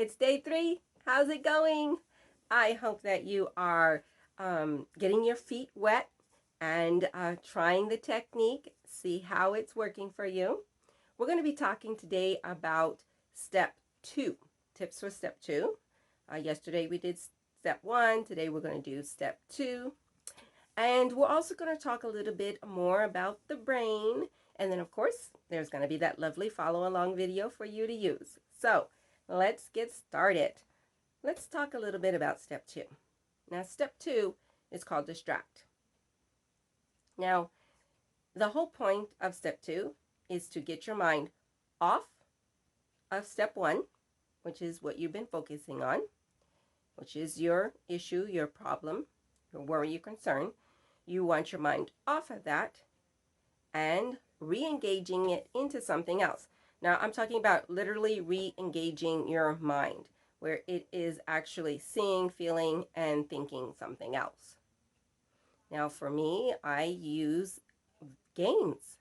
It's day 3. How's it going? I hope that you are getting your feet wet and trying the technique, see how it's working for you. We're going to be talking today about step 2, tips for step 2. Yesterday we did step 1. Today we're going to do step 2. And we're also going to talk a little bit more about the brain. And then, of course, there's going to be that lovely follow along video for you to use. So let's get started. Let's talk a little bit about step 2. Now, step 2 is called distract. Now, the whole point of step 2 is to get your mind off of step 1, which is what you've been focusing on, which is your issue, your problem, your worry, your concern. You want your mind off of that and re-engaging it into something else. Now, I'm talking about literally re-engaging your mind, where it is actually seeing, feeling, and thinking something else. Now, for me, I use games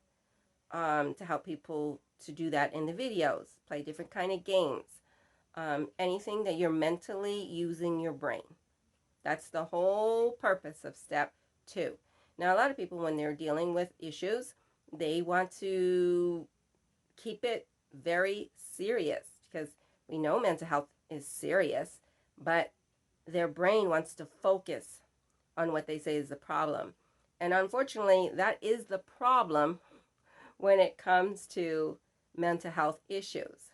to help people to do that in the videos, play different kind of games, anything that you're mentally using your brain. That's the whole purpose of step 2. Now, a lot of people, when they're dealing with issues, they want to keep it very serious because we know mental health is serious, but their brain wants to focus on what they say is the problem. And unfortunately, that is the problem when it comes to mental health issues.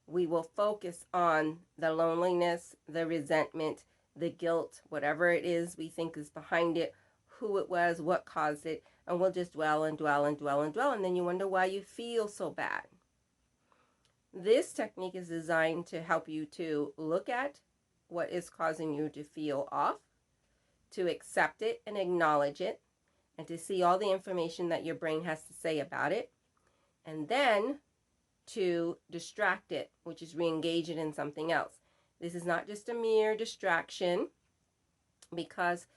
We will focus on the loneliness, the resentment, the guilt, whatever it is we think is behind it, who it was, what caused it, and we'll just dwell and dwell and dwell and dwell, and then you wonder why you feel so bad. This technique is designed to help you to look at what is causing you to feel off, to accept it and acknowledge it, and to see all the information that your brain has to say about it, and then to distract it, which is re-engage it in something else. This is not just a mere distraction, because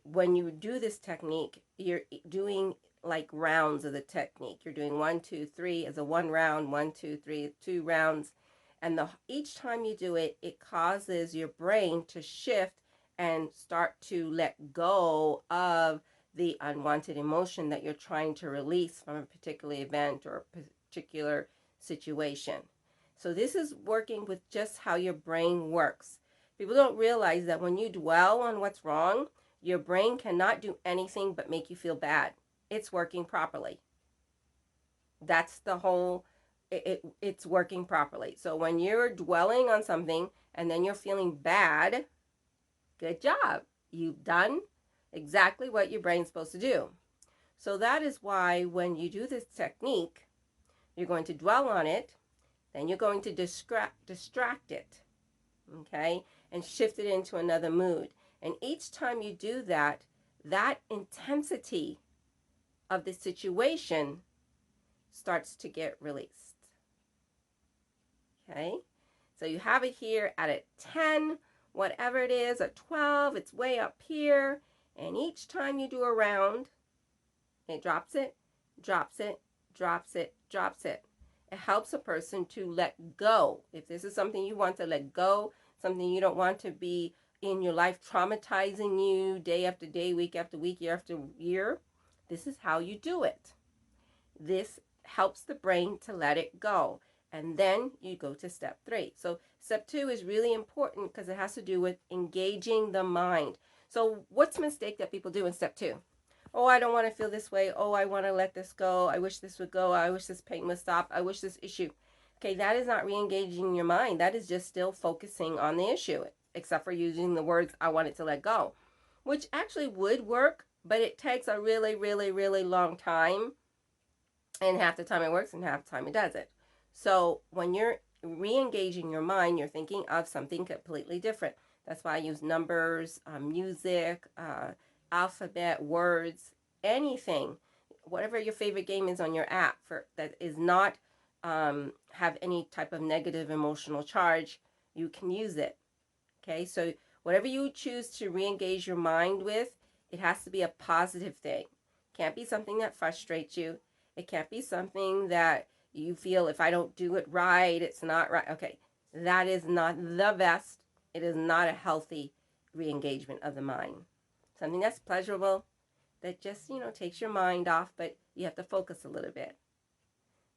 when you do this technique, you're doing like rounds of the technique. You're doing 1, 2, 3 as a 1 round, 1, 2, 3, 2 rounds. And each time you do it, it causes your brain to shift and start to let go of the unwanted emotion that you're trying to release from a particular event or a particular situation. So this is working with just how your brain works. People don't realize that when you dwell on what's wrong, your brain cannot do anything but make you feel bad. It's working properly. That's the whole, it's working properly. So when you're dwelling on something and then you're feeling bad, good job. You've done exactly what your brain's supposed to do. So that is why when you do this technique, you're going to dwell on it, then you're going to distract it, okay, and shift it into another mood. And each time you do that, that intensity of the situation starts to get released. Okay? So you have it here at a 10, whatever it is, a 12, it's way up here. And each time you do a round, it drops it, drops it, drops it, drops it. It helps a person to let go. If this is something you want to let go, something you don't want to be in your life traumatizing you day after day, week after week, year after year, this is how you do it. This helps the brain to let it go. And then you go to step 3. So step 2 is really important because it has to do with engaging the mind. So what's the mistake that people do in step 2? Oh, I don't want to feel this way. Oh, I want to let this go. I wish this would go. I wish this pain would stop. I wish this issue. Okay, that is not re-engaging your mind. That is just still focusing on the issue, except for using the words, I want it to let go, which actually would work, but it takes a really, really, really long time. And half the time it works and half the time it doesn't. So when you're re-engaging your mind, you're thinking of something completely different. That's why I use numbers, music, alphabet, words, anything, whatever your favorite game is on your app for that is not have any type of negative emotional charge, you can use it. Okay, so whatever you choose to re-engage your mind with, it has to be a positive thing. Can't be something that frustrates you. It can't be something that you feel if I don't do it right, it's not right. Okay, That is not the best. It is not a healthy re-engagement of the mind. Something that's pleasurable, that just, takes your mind off, but you have to focus a little bit.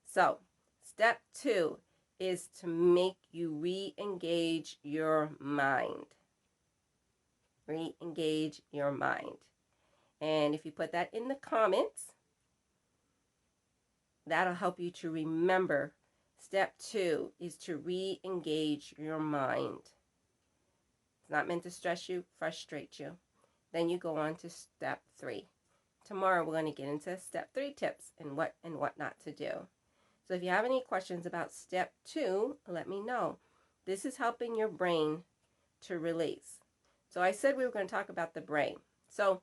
So, step 2 is to make you re-engage your mind. Re-engage your mind. And if you put that in the comments, that'll help you to remember. Step 2 is to re-engage your mind. It's not meant to stress you, frustrate you. Then you go on to step 3. Tomorrow we're going to get into step 3 tips and what not to do. So if you have any questions about step 2, let me know. This is helping your brain to release. So I said we were going to talk about the brain. So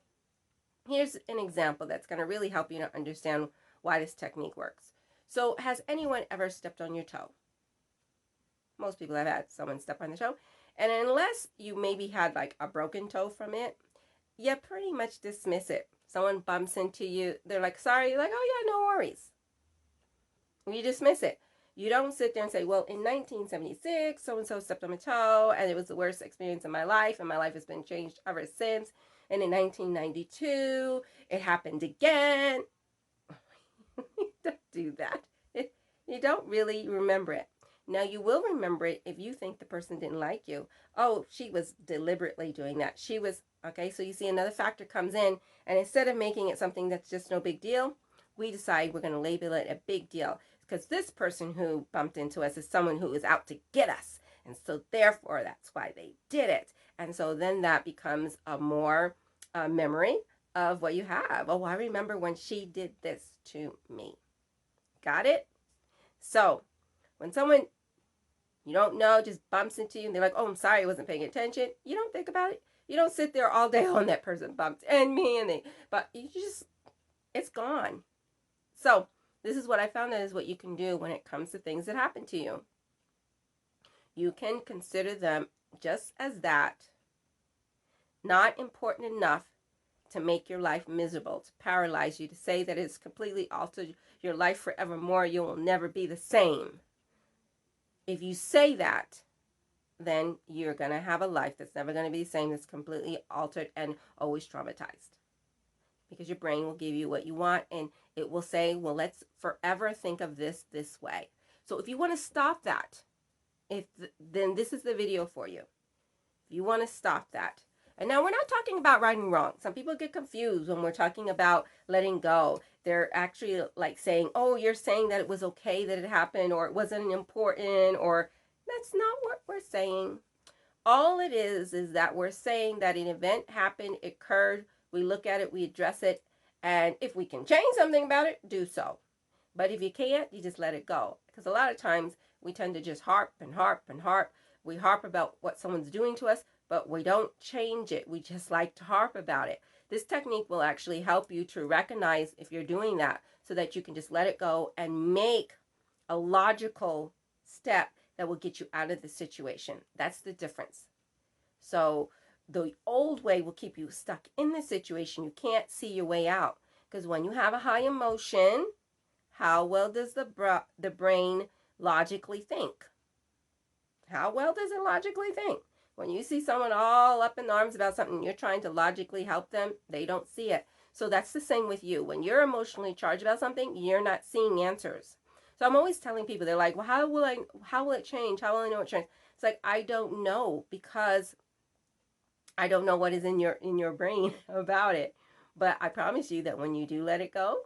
here's an example that's going to really help you to understand why this technique works. So has anyone ever stepped on your toe? Most people have had someone step on the toe. And unless you maybe had like a broken toe from it, you pretty much dismiss it. Someone bumps into you, they're like, sorry, you're like, oh yeah, no worries. You dismiss it. You don't sit there and say, well, in 1976, so-and-so stepped on my toe, and it was the worst experience of my life, and my life has been changed ever since. And in 1992, it happened again. Don't do that. You don't really remember it. Now, you will remember it if you think the person didn't like you. Oh, she was deliberately doing that. She was, okay, so you see another factor comes in, and instead of making it something that's just no big deal, we decide we're going to label it a big deal. Because this person who bumped into us is someone who is out to get us. And so therefore, that's why they did it. And so then that becomes a more memory of what you have. Oh, I remember when she did this to me. Got it? So when someone you don't know just bumps into you and they're like, oh, I'm sorry, I wasn't paying attention, you don't think about it. You don't sit there all day on that person bumped and me and they, but you just, it's gone. So this is what I found that is what you can do when it comes to things that happen to you. You can consider them just as that, not important enough to make your life miserable, to paralyze you, to say that it's completely altered your life forevermore, you will never be the same. If you say that, then you're going to have a life that's never going to be the same, that's completely altered and always traumatized. Because your brain will give you what you want and it will say, well, let's forever think of this way. So if you want to stop that, then this is the video for you. If you want to stop that. And now we're not talking about right and wrong. Some people get confused when we're talking about letting go. They're actually like saying, oh, you're saying that it was okay that it happened, or it wasn't important, or that's not what we're saying. All it is that we're saying that an event happened, it occurred, we look at it, we address it, and if we can change something about it, do so. But if you can't, you just let it go. Because a lot of times we tend to just harp and harp and harp. We harp about what someone's doing to us, but we don't change it. We just like to harp about it. This technique will actually help you to recognize if you're doing that so that you can just let it go and make a logical step that will get you out of the situation. That's the difference. So the old way will keep you stuck in the situation. You can't see your way out. Because when you have a high emotion, how well does the brain logically think? How well does it logically think? When you see someone all up in arms about something, you're trying to logically help them, they don't see it. So that's the same with you. When you're emotionally charged about something, you're not seeing answers. So I'm always telling people, they're like, well, how will it change? How will I know it change? It's like, I don't know, because I don't know what is in your brain about it. But I promise you that when you do let it go,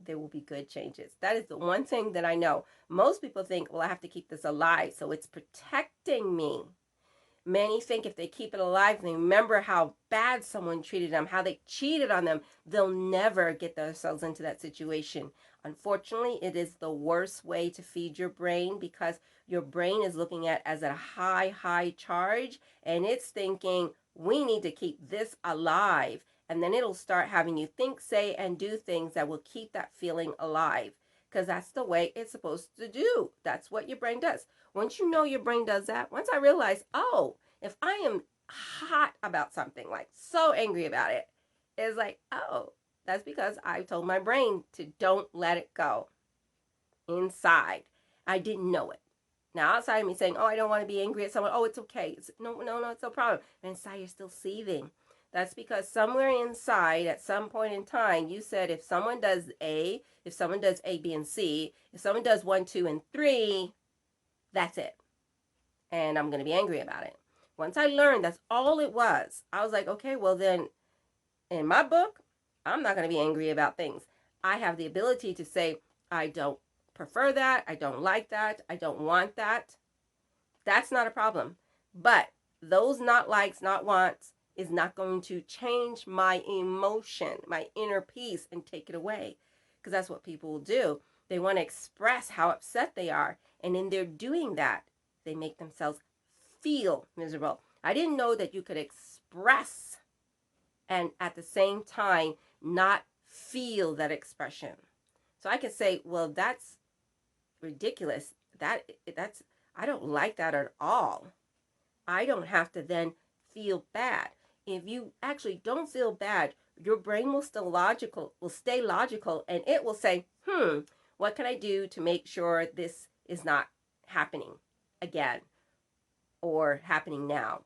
there will be good changes. That is the one thing that I know. Most people think, well, I have to keep this alive, so it's protecting me. Many think if they keep it alive and they remember how bad someone treated them, how they cheated on them, they'll never get themselves into that situation. Unfortunately, it is the worst way to feed your brain, because your brain is looking at it as a high charge, and it's thinking, we need to keep this alive. And then it'll start having you think, say, and do things that will keep that feeling alive, because that's the way it's supposed to do. That's what your brain does. Once you know your brain does that, once I realize, oh, if I am hot about something, like so angry about it, it's like, oh, that's because I told my brain to don't let it go inside. I didn't know it. Now, outside of me saying, oh, I don't want to be angry at someone. Oh, it's okay. No, it's no problem. And inside, you're still seething. That's because somewhere inside, at some point in time, you said if someone does A, if someone does A, B, and C, if someone does 1, 2, and 3, that's it. And I'm going to be angry about it. Once I learned that's all it was, I was like, okay, well then, in my book, I'm not going to be angry about things. I have the ability to say, I don't prefer that. I don't like that. I don't want that. That's not a problem. But those not likes, not wants is not going to change my emotion, my inner peace, and take it away. Because that's what people will do. They want to express how upset they are. And in their doing that, they make themselves feel miserable. I didn't know that you could express and at the same time not feel that expression. So I could say, well, that's ridiculous. That's I don't like that at all. I don't have to then feel bad. If you actually don't feel bad, your brain will stay logical, and it will say, what can I do to make sure this is not happening again or happening now?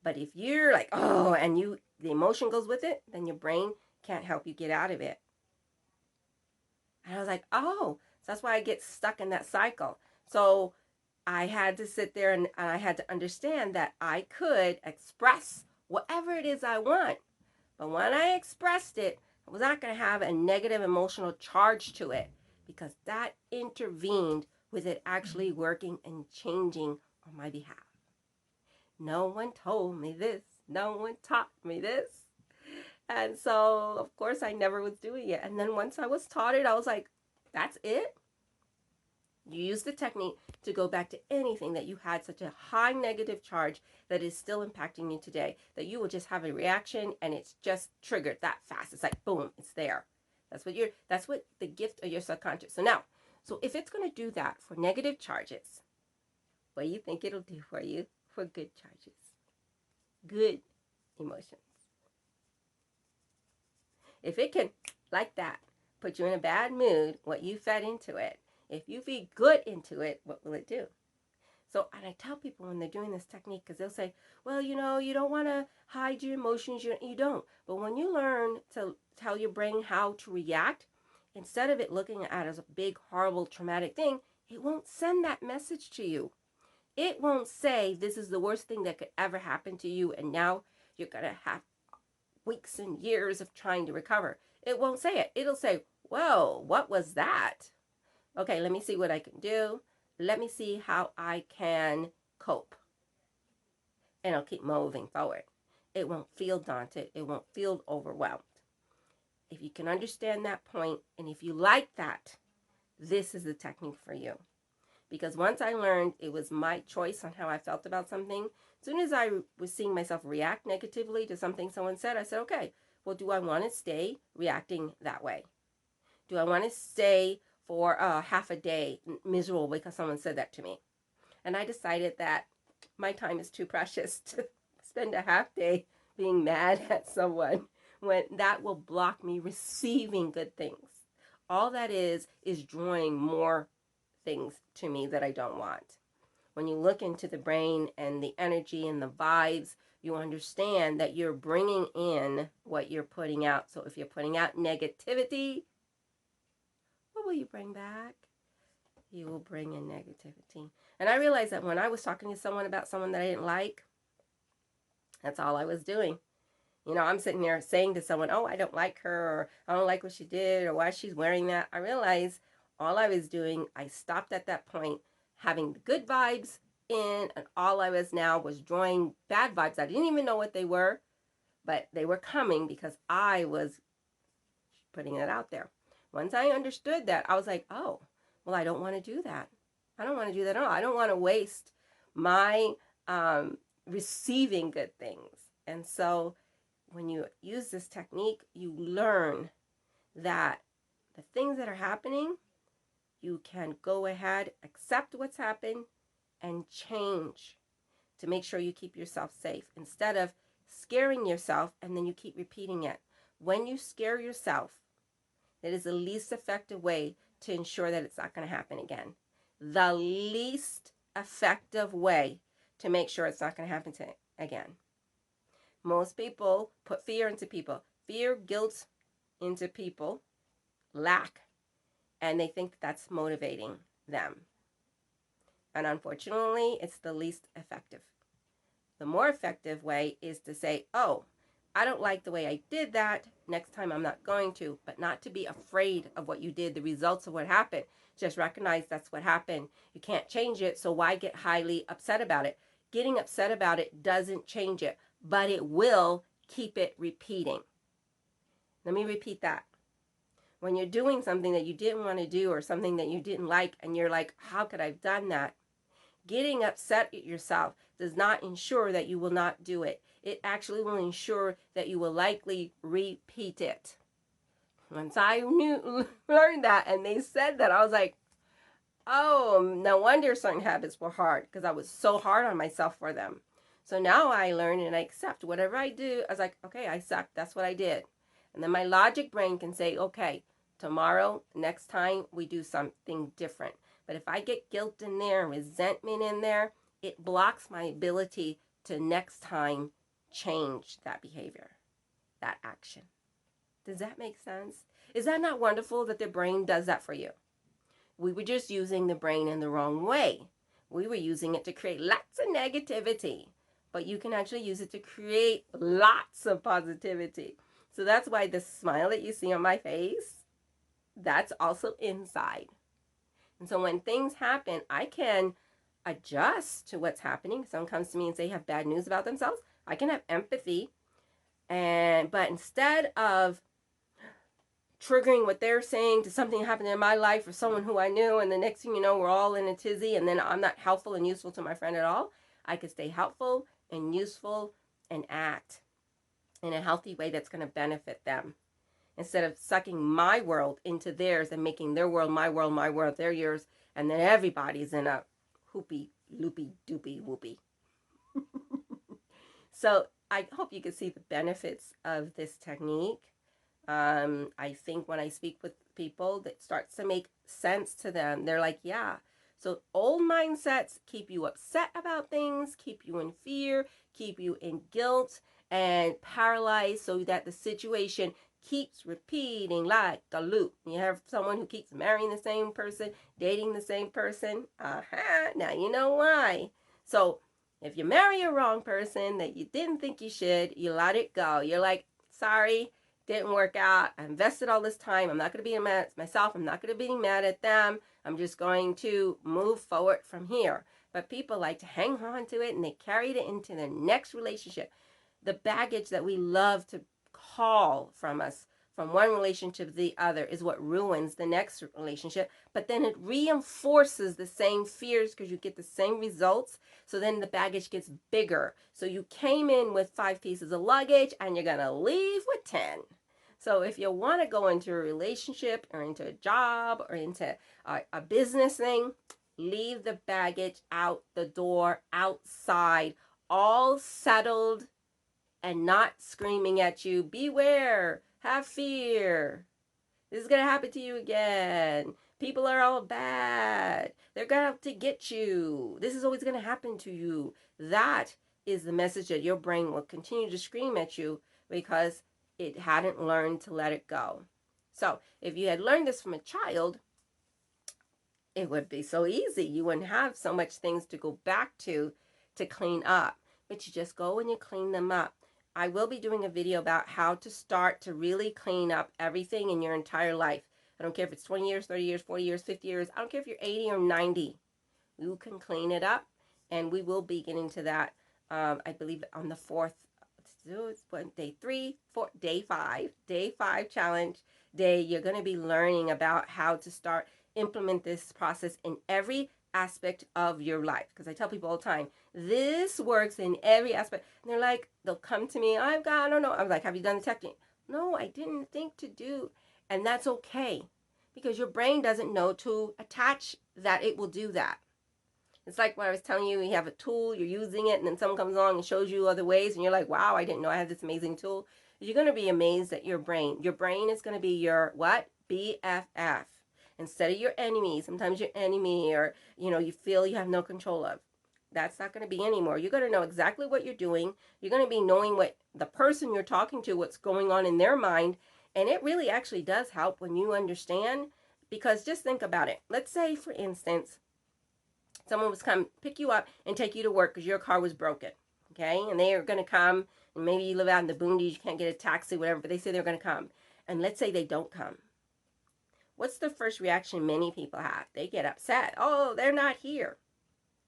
But if you're like, oh, and the emotion goes with it, then your brain can't help you get out of it. And I was like, oh, so that's why I get stuck in that cycle. So I had to sit there and I had to understand that I could express whatever it is I want. But when I expressed it, I was not going to have a negative emotional charge to it because that intervened with it actually working and changing on my behalf. No one told me this. No one taught me this. And so, of course, I never was doing it. And then once I was taught it, I was like, that's it? You use the technique to go back to anything that you had such a high negative charge that is still impacting you today, that you will just have a reaction and it's just triggered that fast. It's like, boom, it's there. That's what the gift of your subconscious. So if it's going to do that for negative charges, what do you think it'll do for you for good charges? Good emotions. If it can, like that, put you in a bad mood, what you fed into it, if you feed good into it, what will it do? So, and I tell people when they're doing this technique, because they'll say, well, you don't want to hide your emotions. You don't. But when you learn to tell your brain how to react, instead of it looking at it as a big, horrible, traumatic thing, it won't send that message to you. It won't say, this is the worst thing that could ever happen to you, and now you're going to have weeks and years of trying to recover. It won't say it. It'll say, whoa, what was that? Okay, let me see what I can do. Let me see how I can cope. And I'll keep moving forward. It won't feel daunted. It won't feel overwhelmed. If you can understand that point, and if you like that, this is the technique for you. Because once I learned it was my choice on how I felt about something, as soon as I was seeing myself react negatively to something someone said, I said, okay, well, do I want to stay reacting that way? Do I want to stay for half a day miserable because someone said that to me? And I decided that my time is too precious to spend a half day being mad at someone when that will block me receiving good things. All that is drawing more things to me that I don't want. When you look into the brain and the energy and the vibes, you understand that you're bringing in what you're putting out. So if you're putting out negativity, what will you bring back? You will bring in negativity. And I realized that when I was talking to someone about someone that I didn't like, that's all I was doing. I'm sitting there saying to someone, oh, I don't like her, or I don't like what she did, or why she's wearing that. I realized all I was doing, I stopped at that point having the good vibes in, and all I was now was drawing bad vibes. I didn't even know what they were, but they were coming because I was putting it out there. Once I understood that, I was like, oh, well, I don't want to do that. I don't want to do that at all. I don't want to waste my receiving good things. And so when you use this technique, you learn that the things that are happening, you can go ahead, accept what's happened, and change to make sure you keep yourself safe instead of scaring yourself and then you keep repeating it. When you scare yourself, it is the least effective way to ensure that it's not going to happen again. The least effective way to make sure it's not going to happen to again. Most people put fear into people, fear, guilt into people, lack, and they think that's motivating them. And unfortunately, it's the least effective. The more effective way is to say, oh, I don't like the way I did that. Next time I'm not going to, but not to be afraid of what you did, the results of what happened. Just recognize that's what happened. You can't change it, so why get highly upset about it? Getting upset about it doesn't change it, but it will keep it repeating. Let me repeat that. When you're doing something that you didn't want to do or something that you didn't like, and you're like, how could I have done that? Getting upset at yourself does not ensure that you will not do it. It actually will ensure that you will likely repeat it. Once I learned that and they said that, I was like, oh, no wonder certain habits were hard, because I was so hard on myself for them. So now I learn and I accept whatever I do. I was like, okay, I sucked. That's what I did. And then my logic brain can say, okay, tomorrow, next time, we do something different. But if I get guilt in there, resentment in there, it blocks my ability to next time change that behavior, that action. Does that make sense? Is that not wonderful that the brain does that for you? We were just using the brain in the wrong way. We were using it to create lots of negativity, but you can actually use it to create lots of positivity. So that's why the smile that you see on my face, that's also inside. And so when things happen, I can adjust to what's happening. Someone comes to me and say have bad news about themselves. I can have empathy, but instead of triggering what they're saying to something happening in my life or someone who I knew, and the next thing you know, we're all in a tizzy, and then I'm not helpful and useful to my friend at all, I could stay helpful and useful and act in a healthy way that's going to benefit them, instead of sucking my world into theirs and making their world, my world, their yours, and then everybody's in a hoopy, loopy, doopy, whoopy. So I hope you can see the benefits of this technique. I think when I speak with people, that starts to make sense to them. They're like, yeah. So old mindsets keep you upset about things, keep you in fear, keep you in guilt and paralyzed, so that the situation keeps repeating like a loop. You have someone who keeps marrying the same person, dating the same person. Now you know why. So if you marry a wrong person that you didn't think you should, you let it go. You're like, sorry, didn't work out. I invested all this time. I'm not going to be mad at myself. I'm not going to be mad at them. I'm just going to move forward from here. But people like to hang on to it, and they carried it into their next relationship. The baggage that we love to call from us from one relationship to the other is what ruins the next relationship. But then it reinforces the same fears because you get the same results. So then the baggage gets bigger. So you came in with 5 pieces of luggage and you're going to leave with 10. So if you want to go into a relationship or into a job or into a business thing, leave the baggage out the door, outside, all settled and not screaming at you, beware, have fear. This is going to happen to you again. People are all bad. They're going to get you. This is always going to happen to you. That is the message that your brain will continue to scream at you because it hadn't learned to let it go. So if you had learned this from a child, it would be so easy. You wouldn't have so much things to go back to clean up. But you just go and you clean them up. I will be doing a video about how to start to really clean up everything in your entire life. I don't care if it's 20 years, 30 years, 40 years, 50 years. I don't care if you're 80 or 90. You can clean it up. And we will be getting to that, I believe, on the 4th, day 5 challenge day. You're going to be learning about how to start implement this process in every aspect of your life, because I tell people all the time, this works in every aspect. And they're like, they'll come to me, I don't know. I'm like, have you done the technique? No, I didn't think to do. And that's okay, because your brain doesn't know to attach that it will do that. It's like what I was telling you, you have a tool, you're using it, and then someone comes along and shows you other ways, and you're like, wow, I didn't know I had this amazing tool. You're going to be amazed at your brain. Your brain is going to be your what? BFF. instead of your enemy, sometimes your enemy, or you feel you have no control of. That's not going to be anymore. You're going to know exactly what you're doing. You're going to be knowing what the person you're talking to, what's going on in their mind. And it really actually does help when you understand, because just think about it. Let's say, for instance, someone was come pick you up and take you to work because your car was broken. Okay. And they are going to come, and maybe you live out in the boonies, you can't get a taxi, whatever, but they say they're going to come. And let's say they don't come. What's the first reaction many people have? They get upset. Oh, they're not here.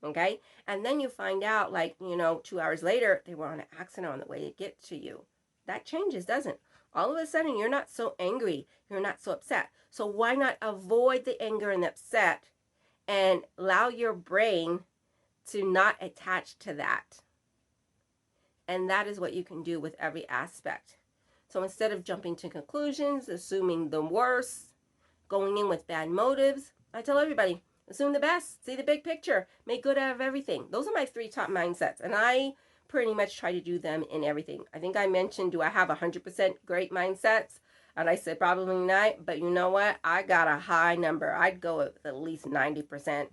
Okay. And then you find out, like, 2 hours later, they were on an accident on the way to get to you. That changes, doesn't? All of a sudden, you're not so angry. You're not so upset. So why not avoid the anger and upset and allow your brain to not attach to that? And that is what you can do with every aspect. So instead of jumping to conclusions, assuming the worst, going in with bad motives, I tell everybody, assume the best, see the big picture, make good out of everything. Those are my 3 top mindsets, and I pretty much try to do them in everything. I think I mentioned, do I have 100% great mindsets? And I said probably not, but you know what? I got a high number. I'd go with at least 90%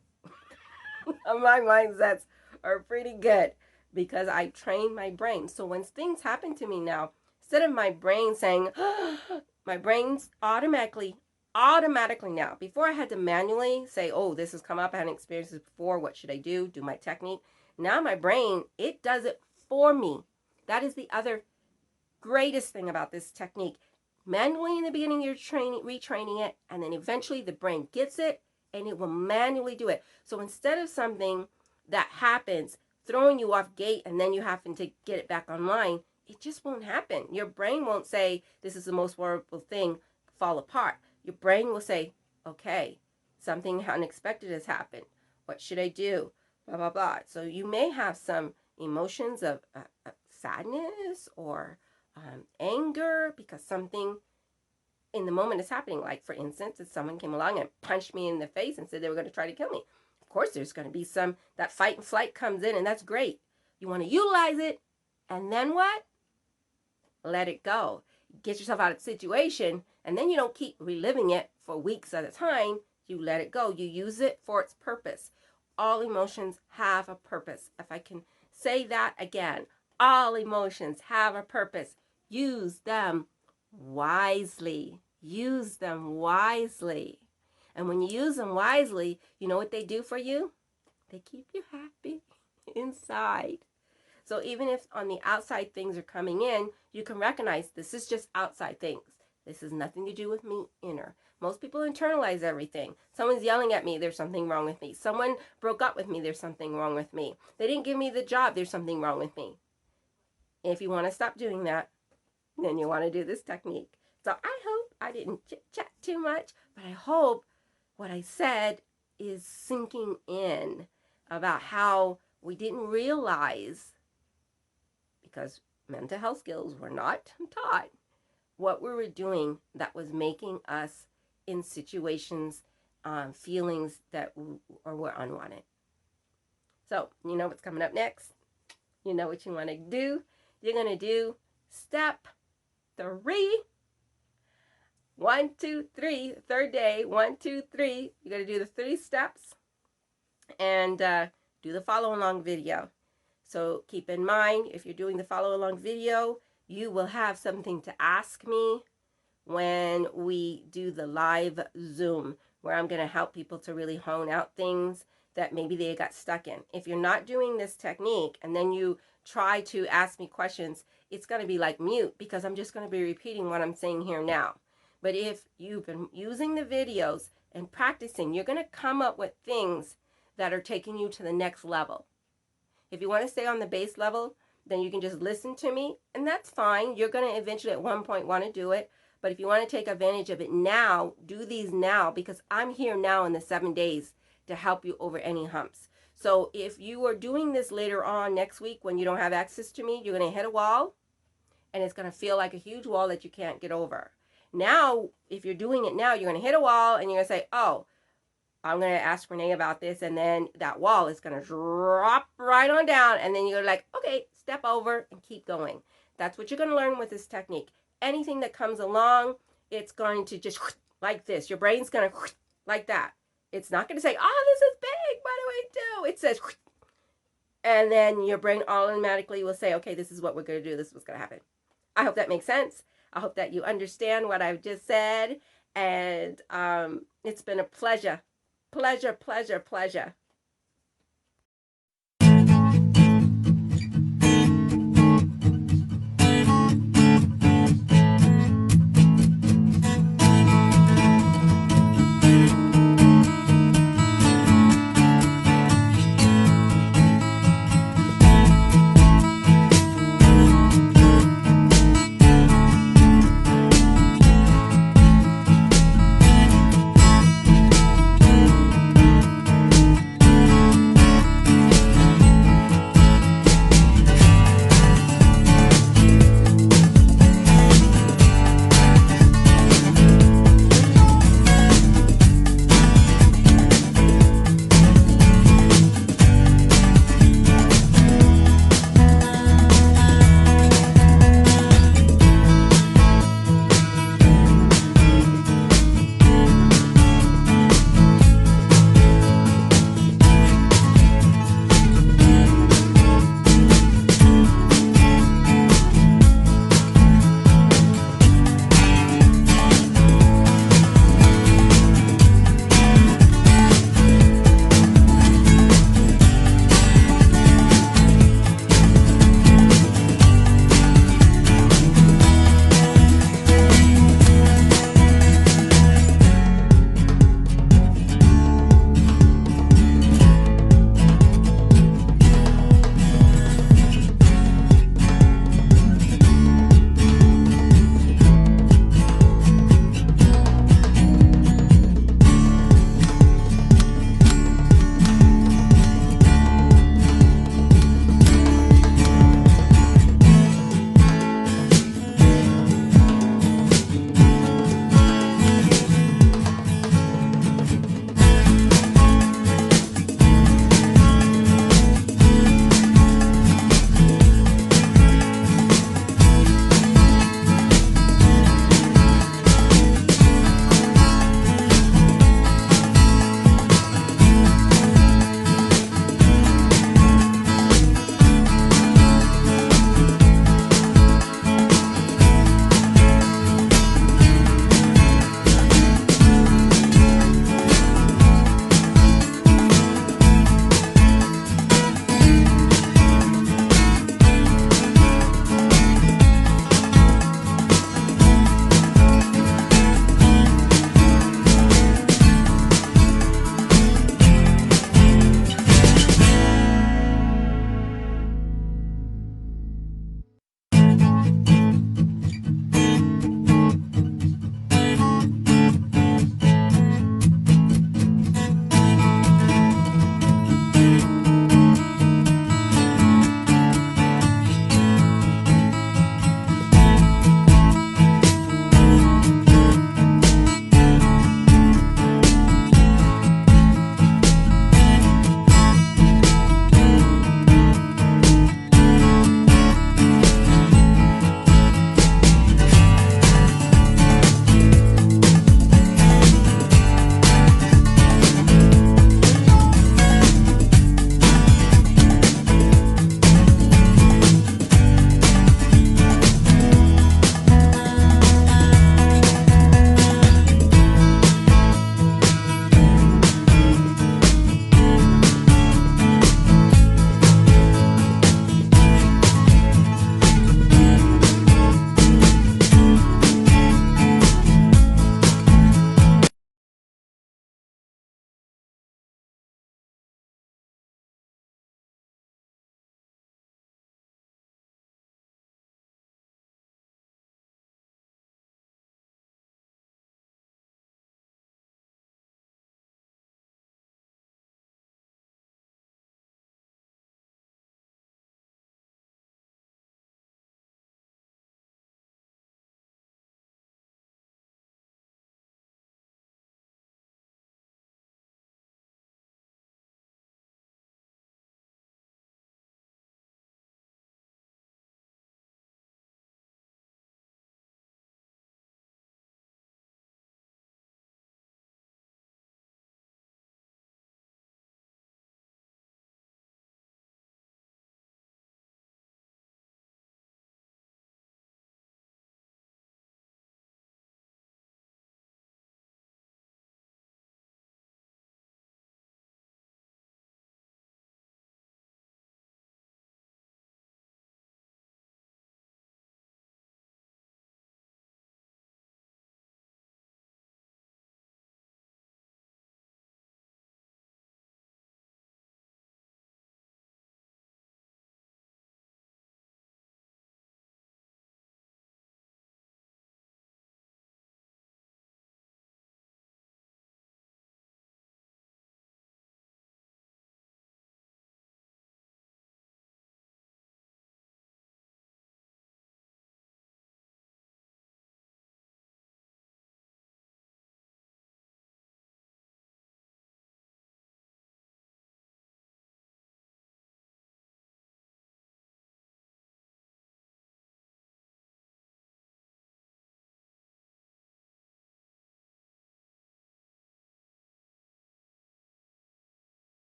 of my mindsets are pretty good, because I train my brain. So when things happen to me now, instead of my brain saying, my brain's automatically now. Before I had to manually say, oh, this has come up, I hadn't experienced this before, what should I do my technique. Now my brain, it does it for me. That is the other greatest thing about this technique. Manually in the beginning, you're retraining it, and then eventually the brain gets it and it will manually do it. So instead of something that happens throwing you off gate and then you happen to get it back online, it just won't happen. Your brain won't say, this is the most horrible thing, fall apart. Your brain will say, okay, something unexpected has happened. What should I do? Blah, blah, blah. So you may have some emotions of sadness or anger because something in the moment is happening. Like, for instance, if someone came along and punched me in the face and said they were going to try to kill me. Of course, there's going to be that fight and flight comes in, and that's great. You want to utilize it, and then what? Let it go. Get yourself out of the situation, and then you don't keep reliving it for weeks at a time. You let it go. You use it for its purpose. All emotions have a purpose. If I can say that again, all emotions have a purpose. Use them wisely. Use them wisely. And when you use them wisely, you know what they do for you? They keep you happy inside. So even if on the outside things are coming in, you can recognize this is just outside things. This has nothing to do with me inner. Most people internalize everything. Someone's yelling at me, there's something wrong with me. Someone broke up with me, there's something wrong with me. They didn't give me the job, there's something wrong with me. If you want to stop doing that, then you want to do this technique. So I hope I didn't chit-chat too much, but I hope what I said is sinking in about how we didn't realize, because mental health skills were not taught, what we were doing that was making us in situations, feelings that were unwanted. So you know what's coming up next. You know what you want to do. You're going to do step 3. 1, 2, 3. Third day. 1, 2, 3. You're going to do the 3 steps and do the follow along video. So keep in mind, if you're doing the follow along video, you will have something to ask me when we do the live Zoom, where I'm going to help people to really hone out things that maybe they got stuck in. If you're not doing this technique and then you try to ask me questions, it's going to be like mute, because I'm just going to be repeating what I'm saying here now. But if you've been using the videos and practicing, you're going to come up with things that are taking you to the next level. If you want to stay on the base level, then you can just listen to me, and that's fine. You're going to eventually at one point want to do it. But if you want to take advantage of it now, do these now, because I'm here now in the 7 days to help you over any humps. So if you are doing this later on next week when you don't have access to me, you're going to hit a wall, and it's going to feel like a huge wall that you can't get over. Now, if you're doing it now, you're going to hit a wall, and you're going to say, oh, I'm going to ask Renee about this, and then that wall is going to drop right on down, and then you're like, okay, step over and keep going. That's what you're going to learn with this technique. Anything that comes along, it's going to just like this. Your brain's going to like that. It's not going to say, oh, this is big. What do I do? It says, and then your brain automatically will say, okay, this is what we're going to do. This is what's going to happen. I hope that makes sense. I hope that you understand what I've just said. And it's been a pleasure. Pleasure, pleasure, pleasure.